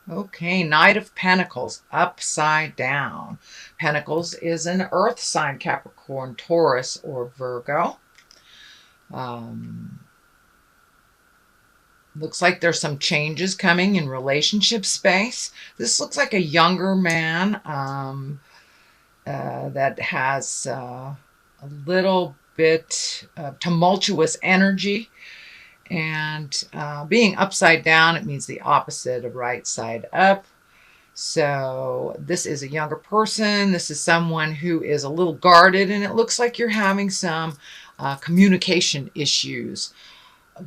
Okay, Knight of Pentacles, upside down. Pentacles is an earth sign, Capricorn, Taurus, or Virgo. Um, Looks like there's some changes coming in relationship space. This looks like a younger man that has a little bit tumultuous energy. And being upside down, it means the opposite of right side up. So this is a younger person. This is someone who is a little guarded, and it looks like you're having some communication issues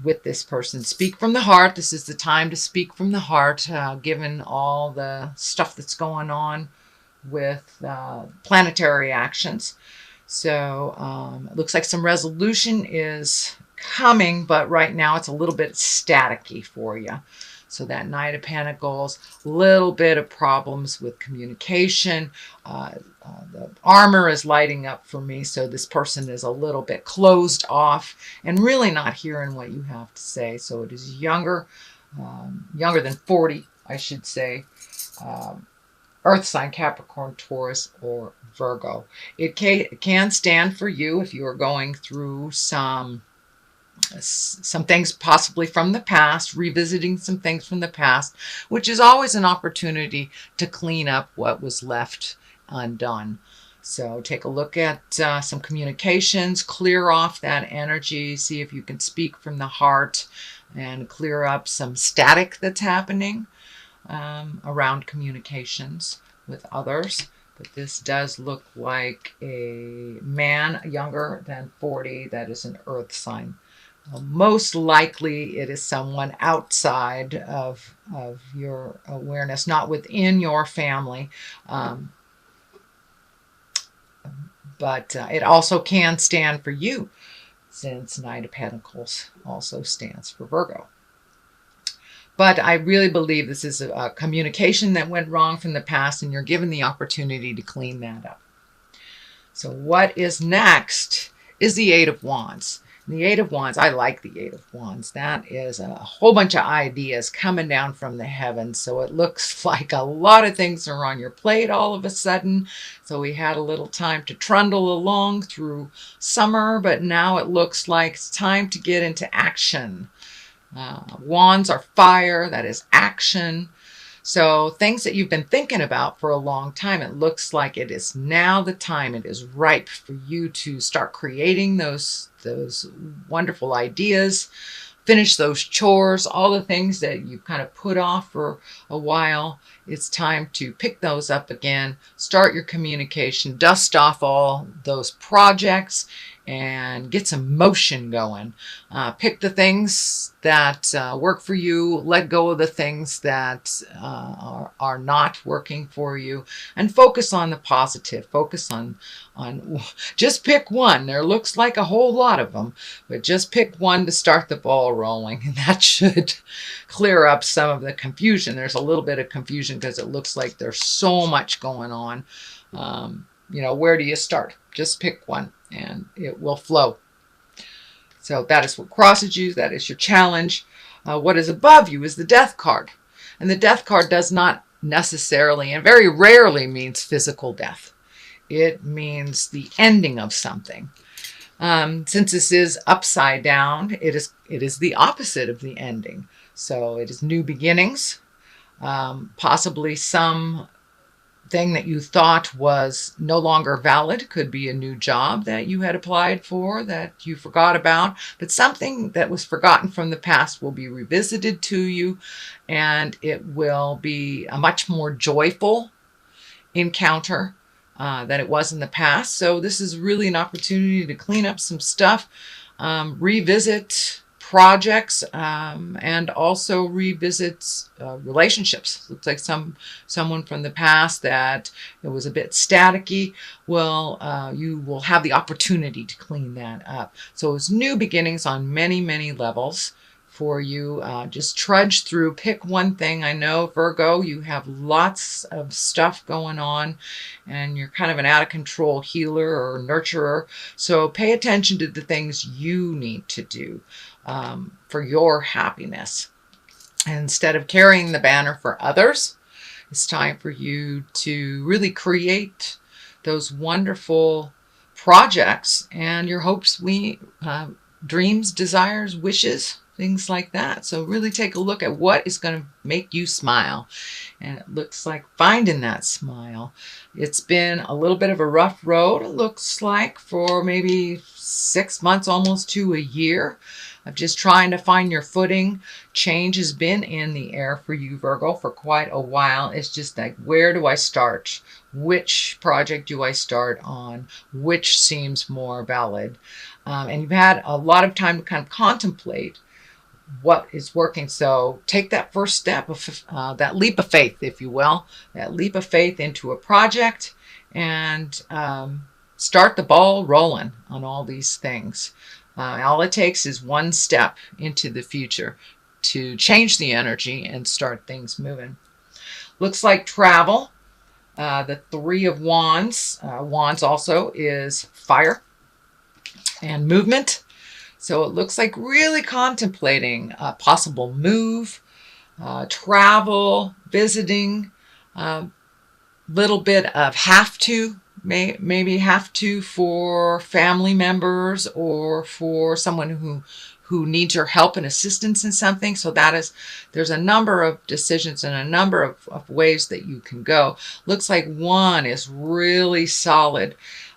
with this person. Speak from the heart. This is the time to speak from the heart, given all the stuff that's going on with planetary actions. So it looks like some resolution is coming, but right now it's a little bit staticky for you. So that Knight of Pentacles, little bit of problems with communication. The armor is lighting up for me, so this person is a little bit closed off and really not hearing what you have to say. So it is younger, younger than 40, I should say. Earth sign, Capricorn, Taurus, or Virgo. It can stand for you if you are going through some things possibly from the past, revisiting some things from the past, which is always an opportunity to clean up what was left undone. So take a look at some communications, clear off that energy, see if you can speak from the heart and clear up some static that's happening around communications with others. But this does look like a man younger than 40 that is an earth sign. Most likely it is someone outside of your awareness, not within your family. But it also can stand for you, since Knight of Pentacles also stands for Virgo. But I really believe this is a communication that went wrong from the past, and you're given the opportunity to clean that up. So what is next is the Eight of Wands. The Eight of Wands, I like the Eight of Wands. That is a whole bunch of ideas coming down from the heavens. So it looks like a lot of things are on your plate all of a sudden. So we had a little time to trundle along through summer, but now it looks like it's time to get into action. Wands are fire, that is action. So things that you've been thinking about for a long time, it looks like it is now the time. It is ripe for you to start creating those wonderful ideas, finish those chores, all the things that you kind of put off for a while. It's time to pick those up again, start your communication, dust off all those projects, and get some motion going. Pick the things that work for you, let go of the things that are not working for you, and focus on the positive. Focus on just pick one. There looks like a whole lot of them, but just pick one to start the ball rolling, and that should clear up some of the confusion. There's a little bit of confusion because it looks like there's so much going on. Where do you start? Just pick one and it will flow. So that is what crosses you. That is your challenge. What is above you is the Death card. And the Death card does not necessarily and very rarely means physical death. It means the ending of something. Since this is upside down, it is the opposite of the ending. So it is new beginnings, possibly some thing that you thought was no longer valid. Could be a new job that you had applied for that you forgot about, but something that was forgotten from the past will be revisited to you, and it will be a much more joyful encounter than it was in the past. So this is really an opportunity to clean up some stuff, revisit projects, and also revisit relationships. Looks like someone from the past that it was a bit staticky. You will have the opportunity to clean that up. So it's new beginnings on many, many levels for you. Just trudge through, pick one thing. I know, Virgo, you have lots of stuff going on and you're kind of an out of control healer or nurturer. So pay attention to the things you need to do for your happiness. Instead of carrying the banner for others, it's time for you to really create those wonderful projects and your hopes, dreams, desires, wishes, things like that. So really take a look at what is going to make you smile. And it looks like finding that smile. It's been a little bit of a rough road, it looks like, for maybe 6 months, almost to a year, of just trying to find your footing. Change has been in the air for you, Virgo, for quite a while. It's just like, where do I start? Which project do I start on? Which seems more valid? And you've had a lot of time to kind of contemplate what is working. So take that first step of that leap of faith, if you will, that leap of faith into a project, and start the ball rolling on all these things. All it takes is one step into the future to change the energy and start things moving. Looks like travel. The Three of Wands. Wands also is fire and movement. So it looks like really contemplating a possible move, travel, visiting, little bit of maybe have to for family members or for someone who needs your help and assistance in something. So there's a number of decisions and a number of ways that you can go. Looks like one is really solid.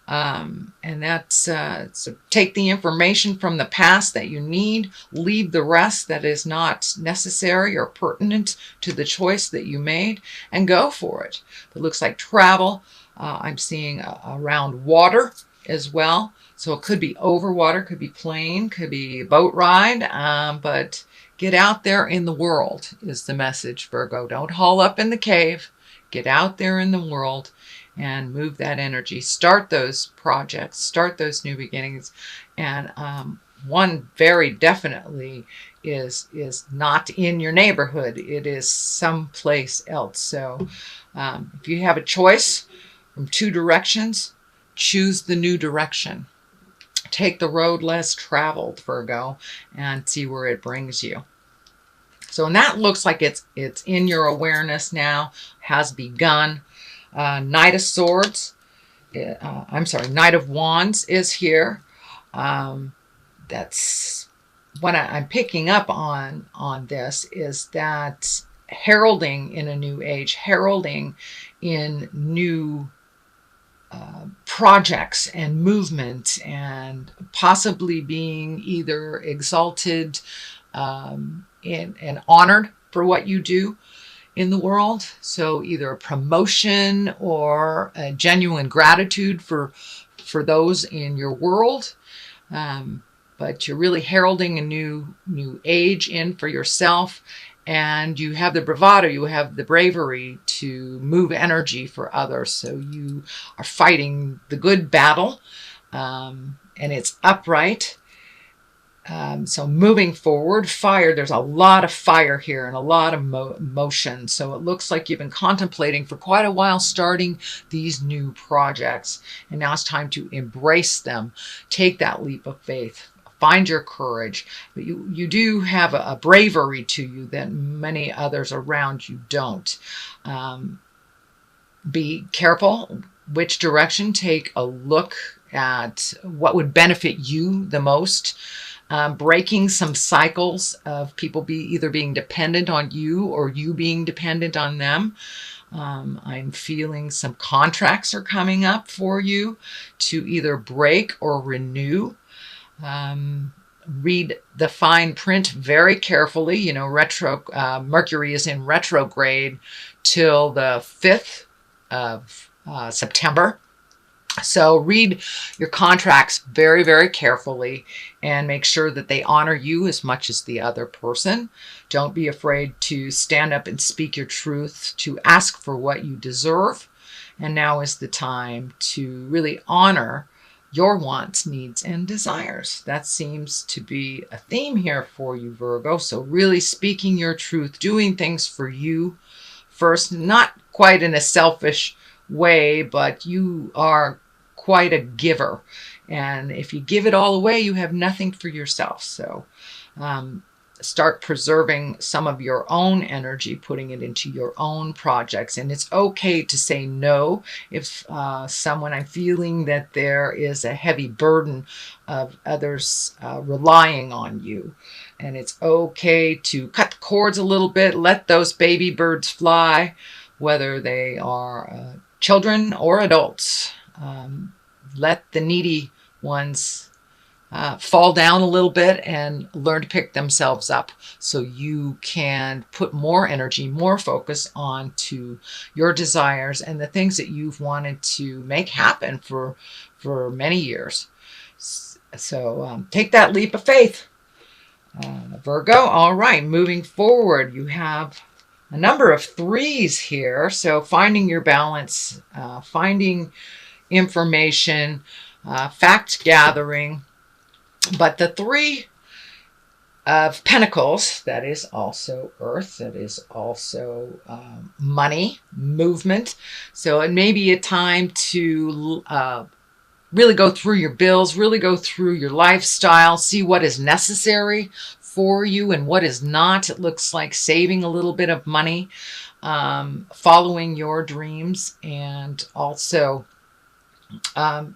And that's so take the information from the past that you need, leave the rest that is not necessary or pertinent to the choice that you made, and go for it. It looks like travel. I'm seeing around water as well. So it could be over water, could be plane, could be boat ride, but get out there in the world is the message, Virgo. Don't haul up in the cave. Get out there in the world and move that energy. Start those projects, start those new beginnings. And one very definitely is not in your neighborhood. It is someplace else. So if you have a choice from two directions, choose the new direction. Take the road less traveled, Virgo, and see where it brings you. So, and that looks like it's in your awareness now, has begun. Knight of Swords, Knight of Wands is here. That's what I'm picking up on this, is that heralding in a new age, heralding in new projects and movement, and possibly being either exalted and honored for what you do in the world. So either a promotion or a genuine gratitude for those in your world. But you're really heralding a new age in for yourself. And you have the bravado, you have the bravery to move energy for others. So you are fighting the good battle, and it's upright. So moving forward, fire, there's a lot of fire here and a lot of motion. So it looks like you've been contemplating for quite a while starting these new projects. And now it's time to embrace them. Take that leap of faith. Find your courage. But you do have a bravery to you that many others around you don't. Be careful which direction. Take a look at what would benefit you the most. Breaking some cycles of people either being dependent on you or you being dependent on them. I'm feeling some contracts are coming up for you to either break or renew. Read the fine print very carefully. You know, Mercury is in retrograde till the 5th of September. So read your contracts very, very carefully and make sure that they honor you as much as the other person. Don't be afraid to stand up and speak your truth, to ask for what you deserve. And now is the time to really honor your wants, needs, and desires. That seems to be a theme here for you, Virgo. So really speaking your truth, doing things for you first, not quite in a selfish way, but you are quite a giver. And if you give it all away, you have nothing for yourself. So start preserving some of your own energy, putting it into your own projects. And it's okay to say no if someone, I'm feeling that there is a heavy burden of others relying on you. And it's okay to cut the cords a little bit, let those baby birds fly, whether they are children or adults. Let the needy ones fall down a little bit and learn to pick themselves up, so you can put more energy, more focus onto your desires and the things that you've wanted to make happen for many years. So take that leap of faith, Virgo. All right, moving forward, you have a number of threes here. So finding your balance, finding information, fact gathering. But the Three of Pentacles, that is also Earth, that is also money, movement. So it may be a time to really go through your bills, really go through your lifestyle, see what is necessary for you and what is not. It looks like saving a little bit of money, following your dreams, and also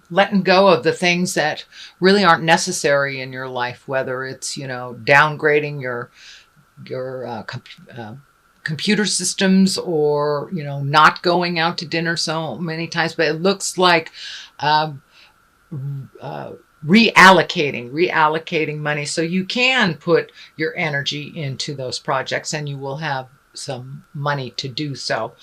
letting go of the things that really aren't necessary in your life, whether it's, downgrading your computer systems, or, not going out to dinner so many times. But it looks like reallocating money, so you can put your energy into those projects and you will have some money to do so.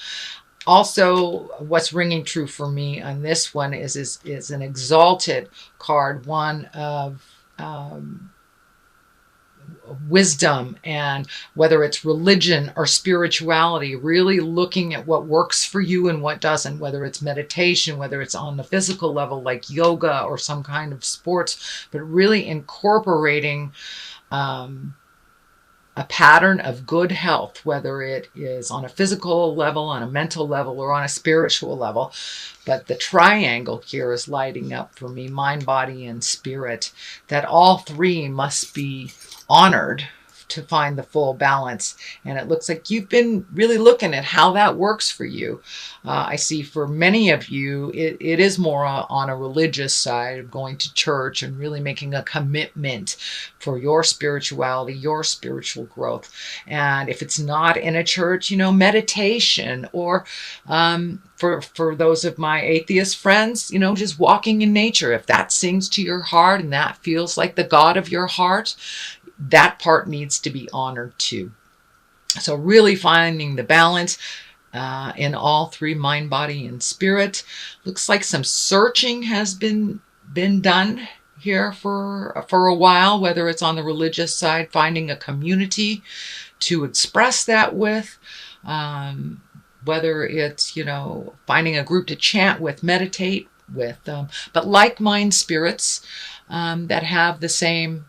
Also, what's ringing true for me on this one is an exalted card, one of wisdom, and whether it's religion or spirituality, really looking at what works for you and what doesn't, whether it's meditation, whether it's on the physical level like yoga or some kind of sports, but really incorporating a pattern of good health, whether it is on a physical level, on a mental level, or on a spiritual level. But the triangle here is lighting up for me, mind, body, and spirit, that all three must be honored to find the full balance. And it looks like you've been really looking at how that works for you. I see for many of you, it is more on a religious side of going to church and really making a commitment for your spirituality, your spiritual growth. And if it's not in a church, meditation, or for those of my atheist friends, just walking in nature. If that sings to your heart and that feels like the God of your heart, that part needs to be honored too. So really finding the balance in all three, mind, body, and spirit. Looks like some searching has been done here for a while, whether it's on the religious side, finding a community to express that with, whether it's, finding a group to chant with, meditate with, but like-minded spirits that have the same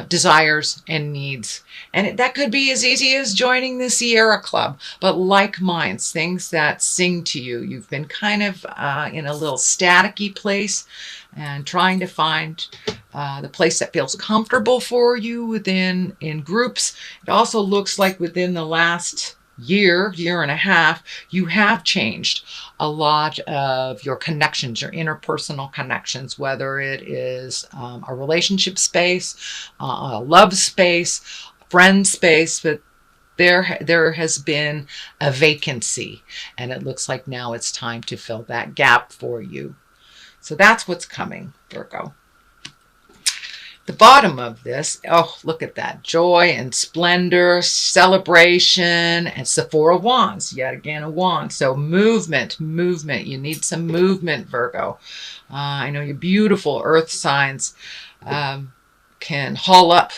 desires and needs. And that could be as easy as joining the Sierra Club, but like minds, things that sing to you. You've been kind of in a little staticky place and trying to find the place that feels comfortable for you in groups. It also looks like within the last year and a half, you have changed a lot of your connections, your interpersonal connections, whether it is a relationship space, a love space, friend space, but there has been a vacancy, and it looks like now it's time to fill that gap for you. So that's what's coming, Virgo. The bottom of this, oh, look at that. Joy and splendor, celebration, and it's the Four of Wands. Yet again, a wand. So movement. You need some movement, Virgo. I know your beautiful earth signs can haul up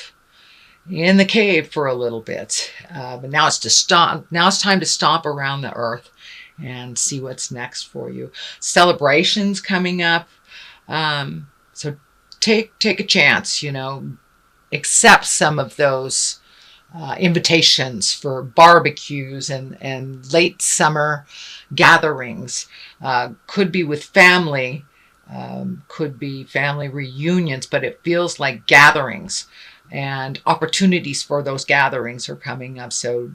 in the cave for a little bit. But now it's to stomp. Now it's time to stomp around the earth and see what's next for you. Celebrations coming up. So take a chance, accept some of those invitations for barbecues and late summer gatherings. Could be with family, could be family reunions, but it feels like gatherings. and opportunities for those gatherings are coming up. So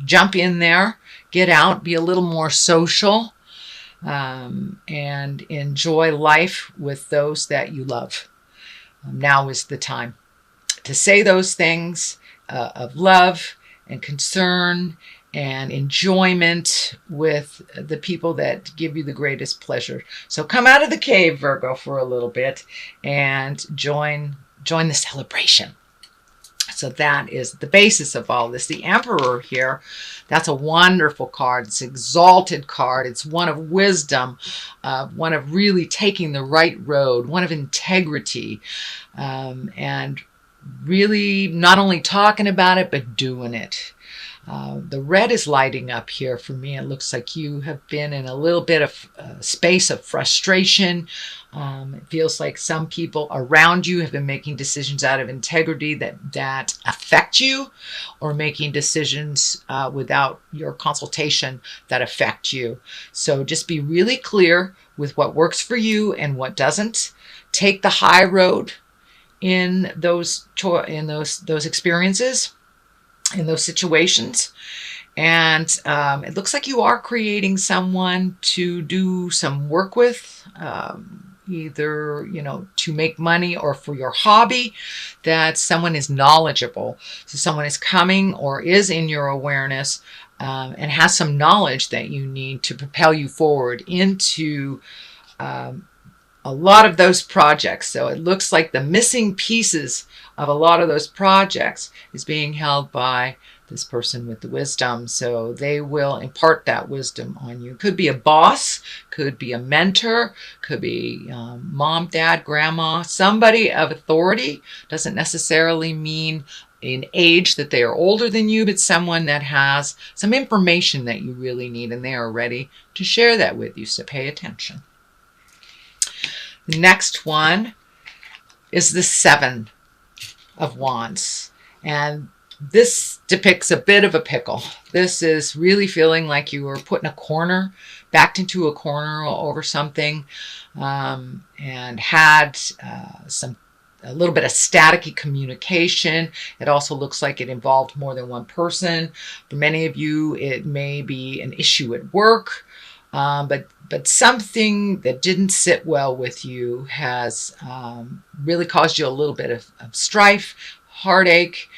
jump in there, get out, be a little more social, and enjoy life with those that you love. Now is the time to say those things of love and concern and enjoyment with the people that give you the greatest pleasure. So come out of the cave, Virgo, for a little bit and join the celebration. So that is the basis of all this. The Emperor here, that's a wonderful card. It's an exalted card. It's one of wisdom, one of really taking the right road, one of integrity, and really not only talking about it, but doing it. The red is lighting up here for me. It looks like you have been in a little bit of space of frustration. It feels like some people around you have been making decisions out of integrity that affect you, or making decisions without your consultation that affect you. So just be really clear with what works for you and what doesn't. Take the high road in those experiences, in those situations. And it looks like you are creating someone to do some work with, either, to make money or for your hobby, that someone is knowledgeable. So someone is coming or is in your awareness and has some knowledge that you need to propel you forward into a lot of those projects. So it looks like the missing pieces of a lot of those projects is being held by this person with the wisdom. So they will impart that wisdom on you. Could be a boss, could be a mentor, could be mom, dad, grandma, somebody of authority. Doesn't necessarily mean in age that they are older than you, but someone that has some information that you really need, and they are ready to share that with you. So pay attention. The next one is the Seven of Wands. And this depicts a bit of a pickle. This is really feeling like you were put in a corner, backed into a corner over something, and had a little bit of staticky communication. It also looks like it involved more than one person. For many of you, it may be an issue at work, but something that didn't sit well with you has really caused you a little bit of strife, heartache.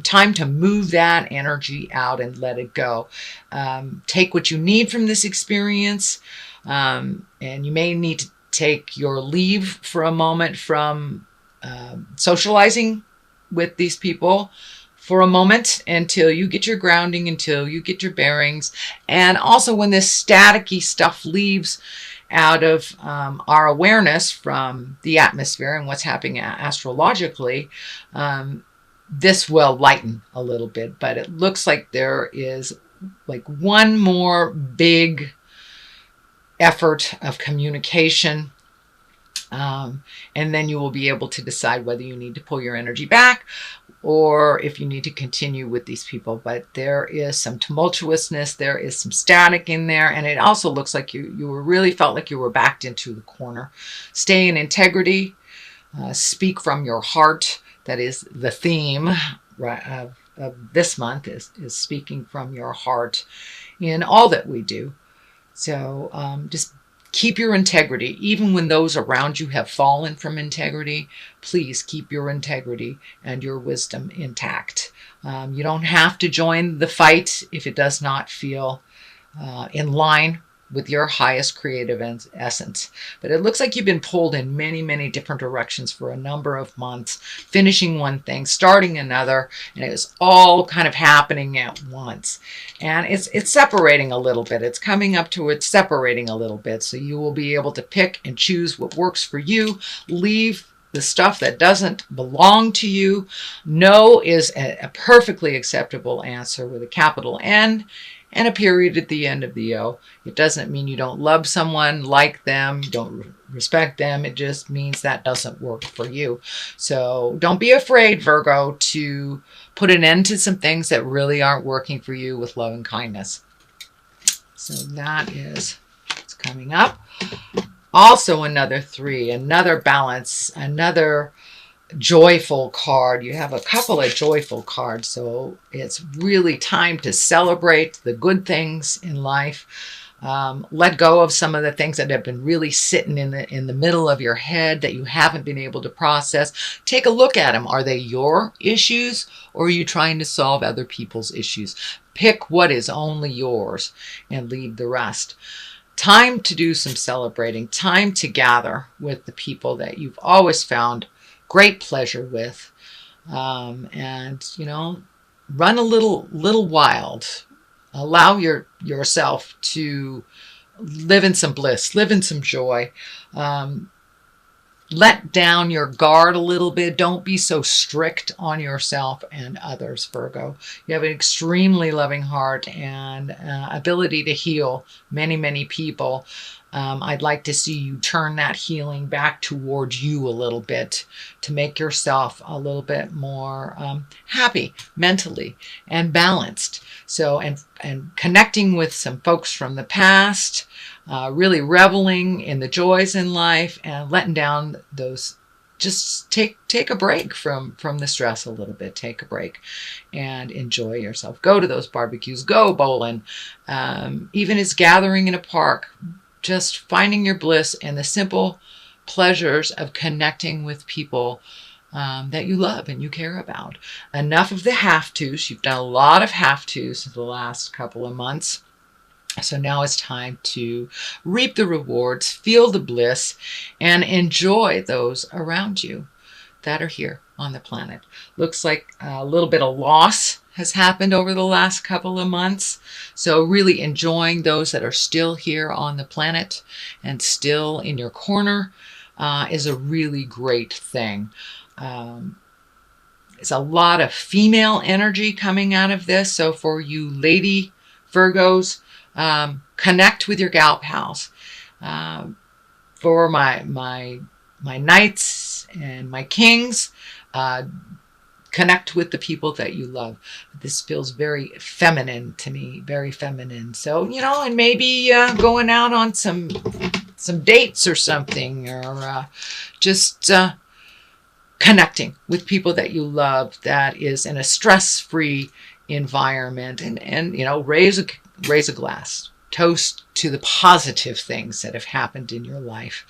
Time to move that energy out and let it go. Take what you need from this experience, and you may need to take your leave for a moment from socializing with these people for a moment until you get your grounding, until you get your bearings. And also when this staticky stuff leaves out of our awareness from the atmosphere and what's happening astrologically, this will lighten a little bit. But it looks like there is like one more big effort of communication, and then you will be able to decide whether you need to pull your energy back or if you need to continue with these people. But there is some tumultuousness, there is some static in there, and it also looks like you were really felt like you were backed into the corner. Stay in integrity, speak from your heart. That is the theme of this month, is speaking from your heart in all that we do. So just keep your integrity. Even when those around you have fallen from integrity, please keep your integrity and your wisdom intact. You don't have to join the fight if it does not feel in line with your highest creative essence. But it looks like you've been pulled in many, many different directions for a number of months, finishing one thing, starting another, and it was all kind of happening at once. And it's separating a little bit. It's coming up to it, separating a little bit. So you will be able to pick and choose what works for you, leave the stuff that doesn't belong to you. No is a perfectly acceptable answer with a capital N and a period at the end of the O. It doesn't mean you don't love someone, like them, don't respect them. It just means that doesn't work for you. So don't be afraid, Virgo, to put an end to some things that really aren't working for you with love and kindness. So that is what's coming up. Also another 3, another balance, another joyful card. You have a couple of joyful cards, so it's really time to celebrate the good things in life. Let go of some of the things that have been really sitting in the middle of your head that you haven't been able to process. Take a look at them. Are they your issues, or are you trying to solve other people's issues? Pick what is only yours and leave the rest. Time to do some celebrating. Time to gather with the people that you've always found great pleasure with, and run a little wild. Allow yourself to live in some bliss, live in some joy. Let down your guard a little bit. Don't be so strict on yourself and others, Virgo. You have an extremely loving heart and ability to heal many people. I'd like to see you turn that healing back towards you a little bit to make yourself a little bit more happy mentally and balanced. So, and connecting with some folks from the past, really reveling in the joys in life and letting down those. Just take a break from the stress a little bit. Take a break and enjoy yourself. Go to those barbecues. Go bowling. Even as gathering in a park. Just finding your bliss and the simple pleasures of connecting with people that you love and you care about. Enough of the have-tos. You've done a lot of have-tos in the last couple of months. So now it's time to reap the rewards, feel the bliss, and enjoy those around you that are here on the planet. Looks like a little bit of loss has happened over the last couple of months. So really enjoying those that are still here on the planet and still in your corner is a really great thing. There's a lot of female energy coming out of this. So for you lady Virgos, connect with your gal pals. For my knights and my kings, connect with the people that you love. This feels very feminine to me, very feminine. So, and maybe going out on some dates or something, or just connecting with people that you love that is in a stress-free environment, and raise a glass. Toast to the positive things that have happened in your life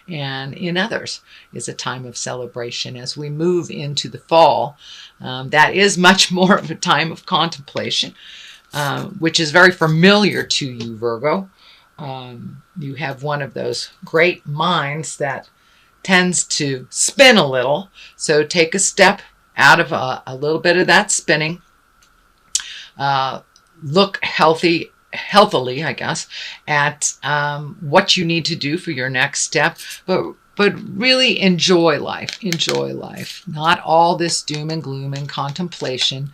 and in others. Is a time of celebration as we move into the fall. That is much more of a time of contemplation, which is very familiar to you, Virgo. You have one of those great minds that tends to spin a little. So take a step out of a little bit of that spinning. Look healthily, I guess, at what you need to do for your next step, but really enjoy life. Enjoy life. Not all this doom and gloom and contemplation,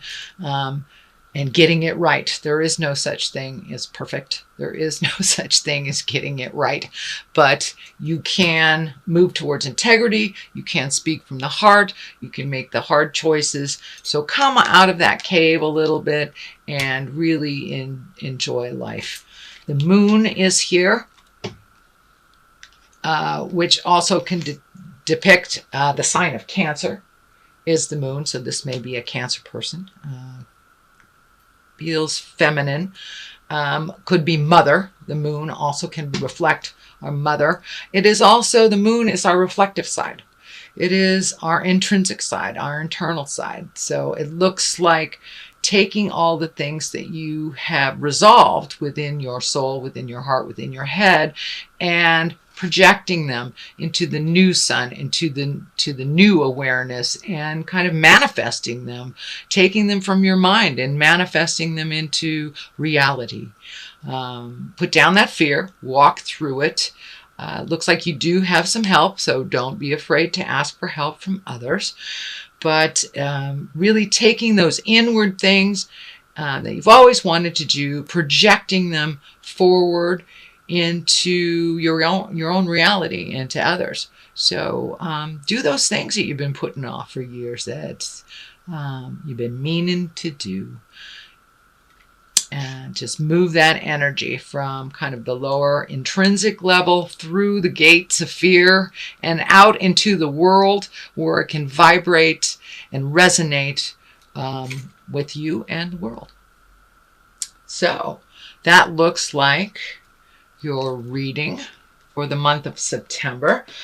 and getting it right. There is no such thing as perfect. There is no such thing as getting it right. But you can move towards integrity. You can speak from the heart. You can make the hard choices. So come out of that cave a little bit and really enjoy life. The moon is here, which also can depict the sign of Cancer is the moon. So this may be a Cancer person. Feels feminine. Could be mother. The moon also can reflect our mother. It is also, the moon is our reflective side. It is our intrinsic side, our internal side. So it looks like taking all the things that you have resolved within your soul, within your heart, within your head, and projecting them into the new sun, into the new awareness, and kind of manifesting them, taking them from your mind and manifesting them into reality. Put down that fear, walk through it. Looks like you do have some help, so don't be afraid to ask for help from others. But really taking those inward things that you've always wanted to do, projecting them forward into your own reality, into others. So do those things that you've been putting off for years, that you've been meaning to do. And just move that energy from kind of the lower intrinsic level through the gates of fear and out into the world where it can vibrate and resonate with you and the world. So that looks like your reading for the month of September.